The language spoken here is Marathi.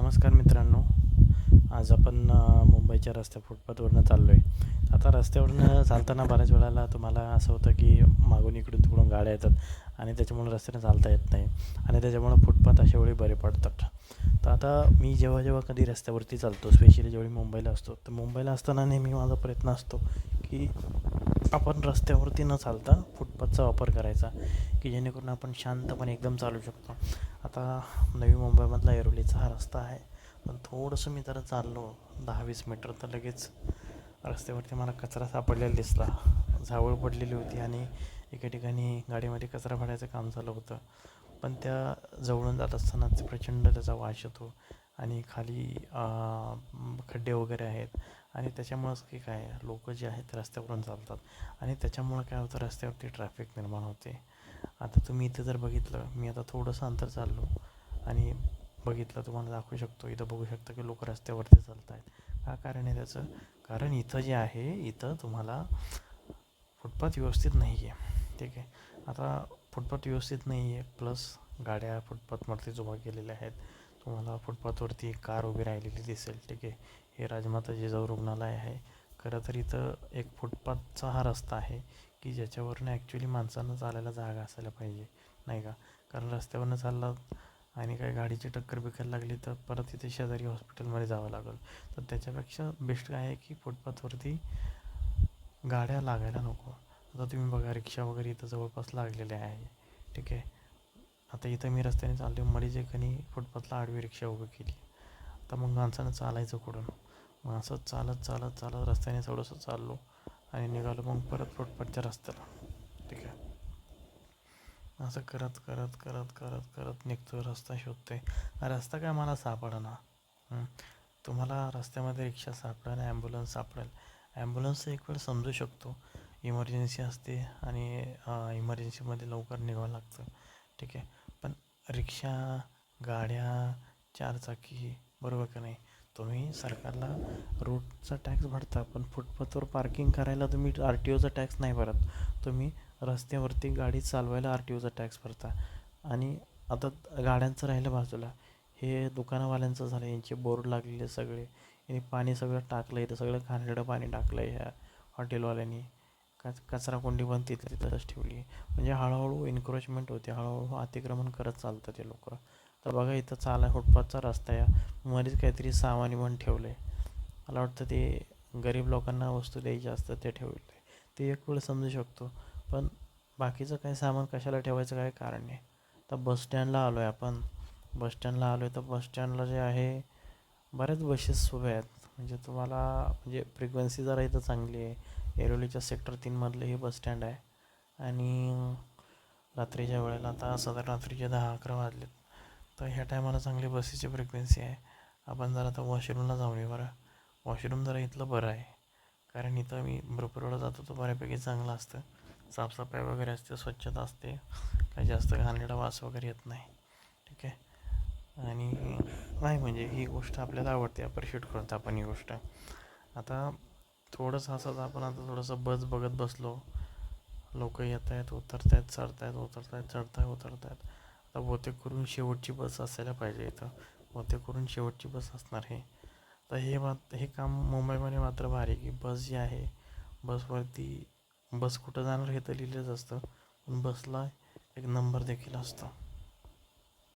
नमस्कार मित्रांनो. आज आपण मुंबईच्या फुटपाथवरनं चाललो आहे. आता रस्त्यावरनं चालताना बऱ्याच वेळेला तुम्हाला असं होतं की मागून इकडून तिकडून गाड्या येतात आणि त्याच्यामुळे रस्त्याने चालता येत नाही आणि त्याच्यामुळं फुटपाथ अशा वेळी बरे पडतात. तर आता मी जेव्हा जेव्हा कधी रस्त्यावरती चालतो, स्पेशली ज्यावेळी मुंबईला असतो, तर मुंबईला असताना नेहमी माझा प्रयत्न असतो की आपण रस्त्यावरती न चालता फुटपाथचा वापर करायचा, की जेणेकरून आपण शांतपणे एकदम चालू शकतो. आता नवी मुंबईमधला ऐरोलीचा हा रस्ता आहे, पण थोडंसं मी जरा चाललो 10-20 मीटर तर लगेच रस्त्यावरती मला कचरा सापडलेला दिसला. झावळ पडलेली होती आणि एका ठिकाणी गाडीमध्ये कचरा भरायचं काम चालू होतं. पण त्या जवळून जात असतानाच प्रचंड त्याचा वास येतो आणि खाली खड्डे वगैरे आहेत आणि त्याच्यामुळंच की काय लोक जे आहेत रस्त्यावरून चालतात आणि त्याच्यामुळं काय होतं, रस्त्यावरती ट्रॅफिक निर्माण होते. आता तुम्ही इथे जर बघितलं, मी आता थोडंसं अंतर चाललो आणि बघितलं, तुम्हाला दाखवू शकतो, इथं बघू शकता की लोक रस्त्यावरती चालत आहेत. का कारण आहे त्याचं? कारण इथं जे आहे, इथं तुम्हाला फुटपाथ व्यवस्थित नाही आहे. ठीक आहे. आता फुटपाथ व्यवस्थित नाही आहे, प्लस गाड्या फुटपाथवरतीच उभा केलेल्या आहेत. तुम्हाला फुटपाथवरती एक कार उभी राहिलेली दिसेल. ठीक आहे. हे राजमाता जिजाऊ रुग्णालय आहे. खरं तर इथं एक फुटपाथचा हा रस्ता आहे की ज्याच्यावरनं ॲक्च्युली माणसांना चालायला जागा असायला पाहिजे, नाही का? कारण रस्त्यावरनं चालला आणि काही गाडीची टक्कर बिक्कर लागली तर परत इथे शेजारी हॉस्पिटलमध्ये जावं लागेल. तर त्याच्यापेक्षा बेस्ट काय आहे की फुटपाथवरती गाड्या लागायला नको. आता तुम्ही बघा, रिक्षा वगैरे इथं जवळपास लागलेल्या आहे. ठीक आहे. आता इथं मी रस्त्याने चाललो, मध्येच एकाने फुटपाथला आडवी रिक्षा उभी केली. आता मग माणसानं चालायचं कुठून? मग असंच चालत चालत चालत रस्त्याने थोडंसं चाललो आणि निघालो मग परत फुटपाथच्या रस्त्याला. ठीक आहे. असं करत करत करत करत करत निघतो, रस्ता शोधतोय. रस्ता काय मला सापडेना. तुम्हाला रस्त्यामध्ये रिक्षा सापडेल, ॲम्ब्युलन्स सापडेल. ॲम्ब्युलन्सचं एक वेळ समजू शकतो, इमर्जन्सी असते आणि इमर्जन्सीमध्ये लवकर निघावं लागतं. ठीक आहे. पण रिक्षा, गाड्या, चारचाकी, बरोबर का नाही? तुम्ही सरकारला रोडचा टॅक्स भरता, पण फुटपाथवर पार्किंग करायला तुम्ही RTOचा टॅक्स नाही भरत. तुम्ही रस्त्यावरती गाडी चालवायला RTOचा टॅक्स भरता. आणि आता गाड्यांचं राहिलं बाजूला, हे दुकानवाल्यांचं झालं, यांचे बोर्ड लागलेले सगळे, यांनी पाणी सगळं टाकलं इथं, सगळं घाणेरडं पाणी टाकलं आहे ह्या हॉटेलवाल्यांनी. कचरा कोंडी पण तिथंच ठेवली. म्हणजे हळूहळू एन्क्रोचमेंट होते, हळूहळू अतिक्रमण करत चालतात ते लोक. तर बघा, इथं फुटपाथचा रस्ता या मध्येच काहीतरी सामान्य पण ठेवलं आहे. मला वाटतं ते गरीब लोकांना वस्तू द्यायची असतं, ते ठेवलं आहे. ते एक वेळ समजू शकतो, पण बाकीचं काही सामान कशाला ठेवायचं काय कारण नाही. तर बसस्टँडला आलो आहे आपण. बसस्टँडला आलो आहे तर बसस्टँडला जे आहे, बऱ्याच बसेस उभ्या आहेत. म्हणजे तुम्हाला म्हणजे फ्रिक्वेन्सी जरा इथं चांगली आहे. ऐरोलीच्या सेक्टर 3मधलं हे बसस्टँड आहे आणि रात्रीच्या वेळेला आता साधारण रात्रीचे 10-11 वाजलेत. तर ह्या टायमाला चांगली बसेसची फ्रिक्वेन्सी आहे. आपण जरा आता वॉशरूमला जाऊन येऊ बरं. वॉशरूम जरा इथलं बरं आहे, कारण इथं मी भरपूर वेळा जातो तर बऱ्यापैकी चांगलं असतं. साफसफाई वगैरे असते, स्वच्छता असते, काही जास्त घाणेरडा वास वगैरे येत नाही. ठीक आहे. आणि नाही म्हणजे ही गोष्ट आपल्याला आवडते, अप्रिशिएट करतो आपण ही गोष्ट. आता थोडंसं असंच आपण आता थोडंसं बस बघत बसलो. लोक येत आहेत, उतरत आहेत, चढत आहेत, उतरत आहेत, चढत आहेत, उतरत आहेत. आता बहुतेक करून शेवटची बस असायला पाहिजे इथं. बहुतेक करून शेवटची बस असणार हे. तर हे काम मुंबईमध्ये मात्र भारी, की बस जी आहे, बस कुठं जाणार हे तर लिहिलेलंच असतं, पण बसला एक नंबर देखील असतो.